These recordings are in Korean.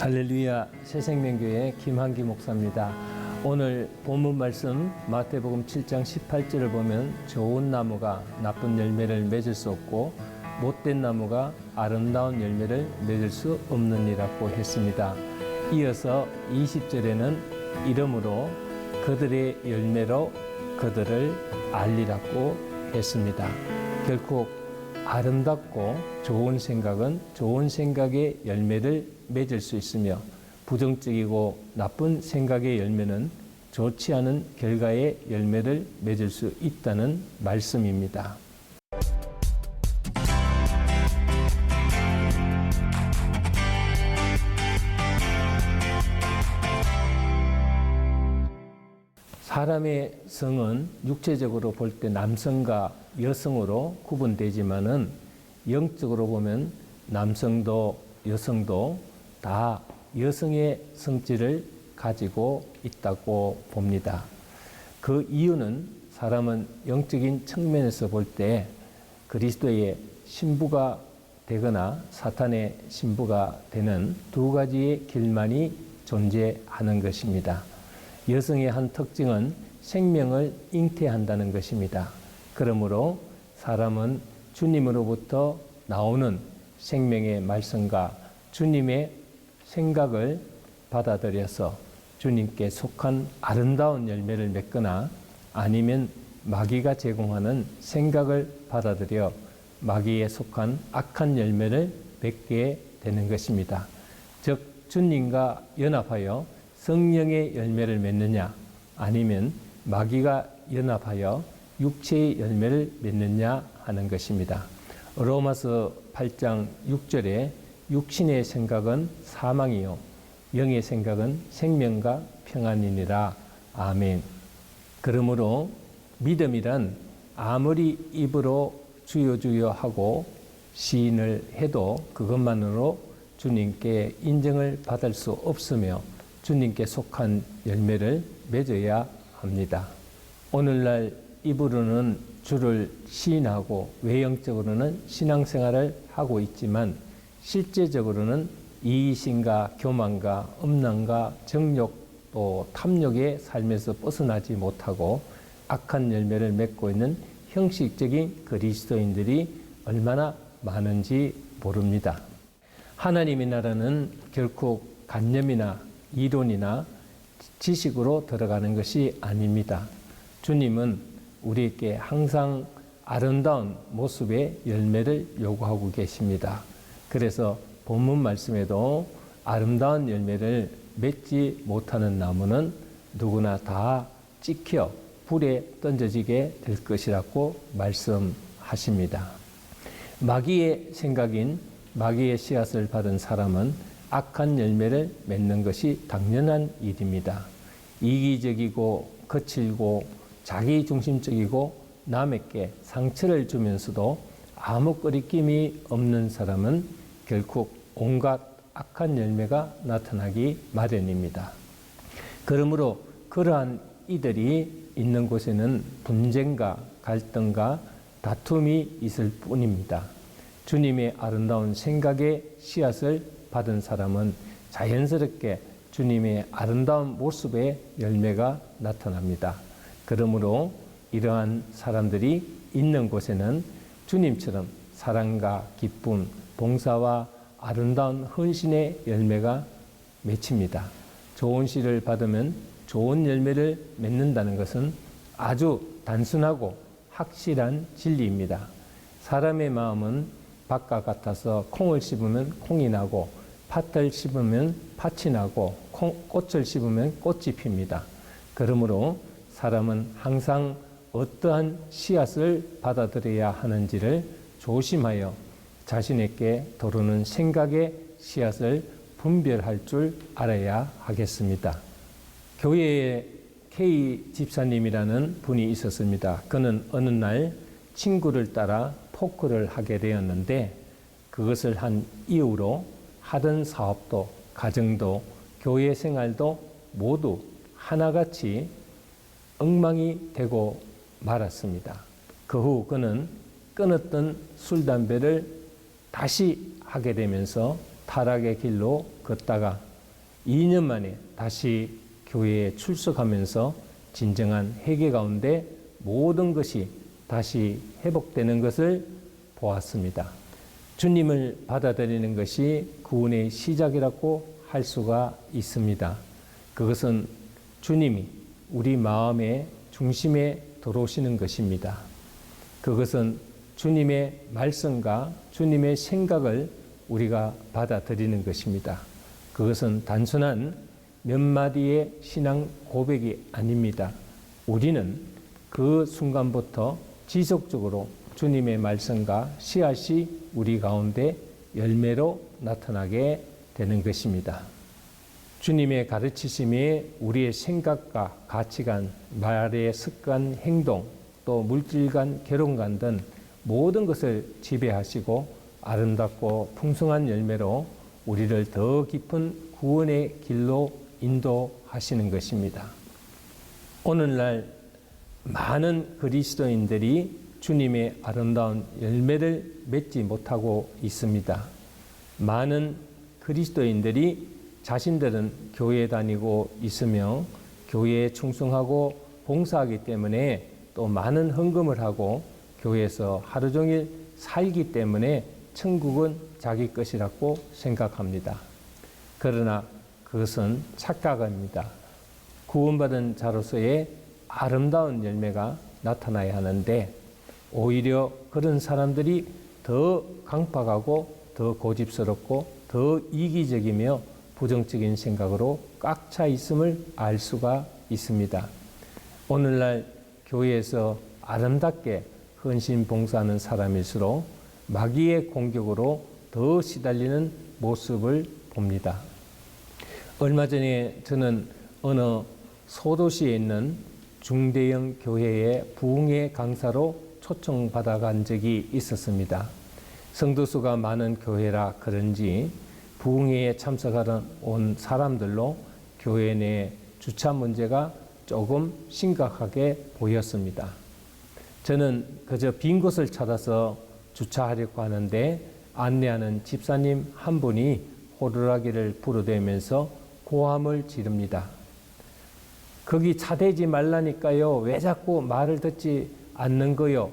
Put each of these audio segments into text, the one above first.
할렐루야, 새생명교회 김한기 목사입니다. 오늘 본문 말씀 마태복음 7장 18절을 보면 좋은 나무가 나쁜 열매를 맺을 수 없고 못된 나무가 아름다운 열매를 맺을 수 없느니라고 했습니다. 이어서 20절에는 이러므로 그들의 열매로 그들을 알리라고 했습니다. 결국 아름답고 좋은 생각은 좋은 생각의 열매를 맺을 수 있으며 부정적이고 나쁜 생각의 열매는 좋지 않은 결과의 열매를 맺을 수 있다는 말씀입니다. 사람의 성은 육체적으로 볼 때 남성과 여성으로 구분되지만은 영적으로 보면 남성도 여성도 다 여성의 성질을 가지고 있다고 봅니다. 그 이유는 사람은 영적인 측면에서 볼 때 그리스도의 신부가 되거나 사탄의 신부가 되는 두 가지의 길만이 존재하는 것입니다. 여성의 한 특징은 생명을 잉태한다는 것입니다. 그러므로 사람은 주님으로부터 나오는 생명의 말씀과 주님의 생각을 받아들여서 주님께 속한 아름다운 열매를 맺거나 아니면 마귀가 제공하는 생각을 받아들여 마귀에 속한 악한 열매를 맺게 되는 것입니다. 즉 주님과 연합하여 성령의 열매를 맺느냐 아니면 마귀가 연합하여 육체의 열매를 맺느냐 하는 것입니다. 로마서 8장 6절에 육신의 생각은 사망이요 영의 생각은 생명과 평안이니라. 아멘. 그러므로 믿음이란 아무리 입으로 주여 주여 하고 시인을 해도 그것만으로 주님께 인정을 받을 수 없으며 주님께 속한 열매를 맺어야 합니다. 오늘날 입으로는 주를 시인하고 외형적으로는 신앙생활을 하고 있지만 실제적으로는 이기심과 교만과 음란과 정욕 또 탐욕의 삶에서 벗어나지 못하고 악한 열매를 맺고 있는 형식적인 그리스도인들이 얼마나 많은지 모릅니다. 하나님의 나라는 결코 관념이나 이론이나 지식으로 들어가는 것이 아닙니다. 주님은 우리에게 항상 아름다운 모습의 열매를 요구하고 계십니다. 그래서 본문 말씀에도 아름다운 열매를 맺지 못하는 나무는 누구나 다 찍혀 불에 던져지게 될 것이라고 말씀하십니다. 마귀의 생각인 마귀의 씨앗을 받은 사람은 악한 열매를 맺는 것이 당연한 일입니다. 이기적이고 거칠고 자기중심적이고 남에게 상처를 주면서도 아무 거리낌이 없는 사람은 결국 온갖 악한 열매가 나타나기 마련입니다. 그러므로 그러한 이들이 있는 곳에는 분쟁과 갈등과 다툼이 있을 뿐입니다. 주님의 아름다운 생각의 씨앗을 받은 사람은 자연스럽게 주님의 아름다운 모습의 열매가 나타납니다. 그러므로 이러한 사람들이 있는 곳에는 주님처럼 사랑과 기쁨, 봉사와 아름다운 헌신의 열매가 맺힙니다. 좋은 씨를 받으면 좋은 열매를 맺는다는 것은 아주 단순하고 확실한 진리입니다. 사람의 마음은 밭과 같아서 콩을 씹으면 콩이 나고 팥을 씹으면 팥이 나고 꽃을 씹으면 꽃이 핍니다. 그러므로 사람은 항상 어떠한 씨앗을 받아들여야 하는지를 조심하여 자신에게 들어오는 생각의 씨앗을 분별할 줄 알아야 하겠습니다. 교회에 K 집사님이라는 분이 있었습니다. 그는 어느 날 친구를 따라 포크를 하게 되었는데 그것을 한 이후로 하던 사업도 가정도 교회 생활도 모두 하나같이 엉망이 되고 말았습니다. 그 후 그는 끊었던 술, 담배를 다시 하게 되면서 타락의 길로 걷다가 2년 만에 다시 교회에 출석하면서 진정한 회개 가운데 모든 것이 다시 회복되는 것을 보았습니다. 주님을 받아들이는 것이 구원의 시작이라고 할 수가 있습니다. 그것은 주님이 우리 마음의 중심에 들어오시는 것입니다. 그것은 주님의 말씀과 주님의 생각을 우리가 받아들이는 것입니다. 그것은 단순한 몇 마디의 신앙 고백이 아닙니다. 우리는 그 순간부터 지속적으로 주님의 말씀과 씨앗이 우리 가운데 열매로 나타나게 되는 것입니다. 주님의 가르치심이 우리의 생각과 가치관, 말의 습관, 행동, 또 물질관, 결혼관 등 모든 것을 지배하시고 아름답고 풍성한 열매로 우리를 더 깊은 구원의 길로 인도하시는 것입니다. 오늘날 많은 그리스도인들이 주님의 아름다운 열매를 맺지 못하고 있습니다. 많은 그리스도인들이 자신들은 교회에 다니고 있으며 교회에 충성하고 봉사하기 때문에 또 많은 헌금을 하고 교회에서 하루 종일 살기 때문에 천국은 자기 것이라고 생각합니다. 그러나 그것은 착각입니다. 구원받은 자로서의 아름다운 열매가 나타나야 하는데 오히려 그런 사람들이 더 강팍하고 더 고집스럽고 더 이기적이며 부정적인 생각으로 꽉 차 있음을 알 수가 있습니다. 오늘날 교회에서 아름답게 헌신 봉사하는 사람일수록 마귀의 공격으로 더 시달리는 모습을 봅니다. 얼마 전에 저는 어느 소도시에 있는 중대형 교회의 부흥회 강사로 초청받아 간 적이 있었습니다. 성도수가 많은 교회라 그런지 부흥회에 참석하러 온 사람들로 교회 내 주차 문제가 조금 심각하게 보였습니다. 저는 그저 빈 곳을 찾아서 주차하려고 하는데 안내하는 집사님 한 분이 호루라기를 부르대면서 고함을 지릅니다. 거기 차 대지 말라니까요. 왜 자꾸 말을 듣지 않는 거요?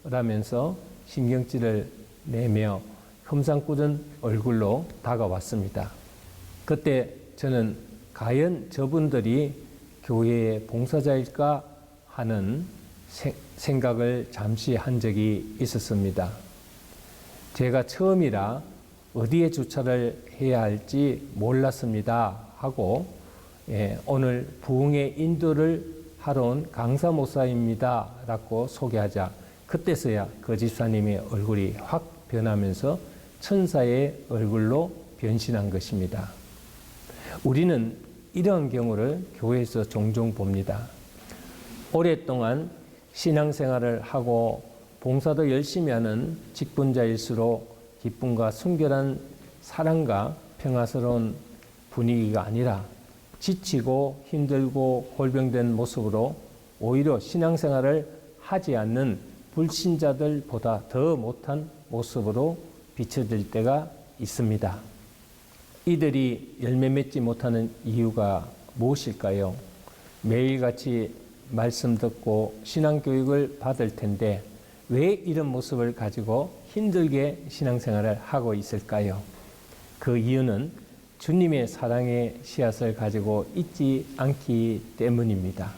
라면서 신경질을 내며 흠상궂은 얼굴로 다가왔습니다. 그때 저는 과연 저분들이 교회의 봉사자일까 하는 생각을 잠시 한 적이 있었습니다. 제가 처음이라 어디에 주차를 해야 할지 몰랐습니다 하고 오늘 부흥회 인도를 하러 온 강사 목사입니다 라고 소개하자 그때서야 그 집사님의 얼굴이 확 변하면서 천사의 얼굴로 변신한 것입니다. 우리는 이런 경우를 교회에서 종종 봅니다. 오랫동안 신앙생활을 하고 봉사도 열심히 하는 직분자일수록 기쁨과 순결한 사랑과 평화스러운 분위기가 아니라 지치고 힘들고 골병된 모습으로 오히려 신앙생활을 하지 않는 불신자들보다 더 못한 모습으로 비춰질 때가 있습니다. 이들이 열매 맺지 못하는 이유가 무엇일까요? 매일같이 말씀 듣고 신앙교육을 받을 텐데 왜 이런 모습을 가지고 힘들게 신앙생활을 하고 있을까요? 그 이유는 주님의 사랑의 씨앗을 가지고 있지 않기 때문입니다.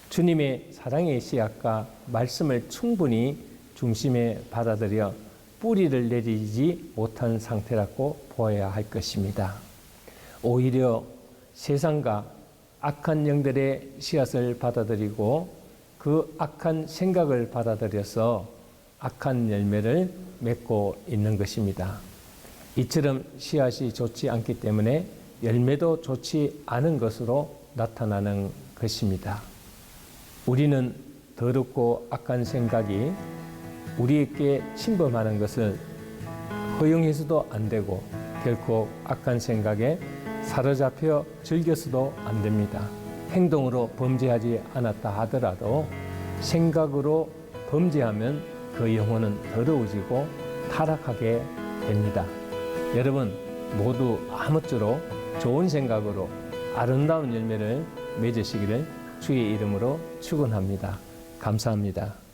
주님의 사랑의 씨앗과 말씀을 충분히 중심에 받아들여 뿌리를 내리지 못한 상태라고 보아야 할 것입니다. 오히려 세상과 악한 영들의 씨앗을 받아들이고 그 악한 생각을 받아들여서 악한 열매를 맺고 있는 것입니다. 이처럼 씨앗이 좋지 않기 때문에 열매도 좋지 않은 것으로 나타나는 것입니다. 우리는 더럽고 악한 생각이 우리에게 침범하는 것을 허용해서도 안 되고 결코 악한 생각에 사로잡혀 즐겨서도 안 됩니다. 행동으로 범죄하지 않았다 하더라도 생각으로 범죄하면 그 영혼은 더러워지고 타락하게 됩니다. 여러분 모두 아무쪼록 좋은 생각으로 아름다운 열매를 맺으시기를 주의 이름으로 축원합니다. 감사합니다.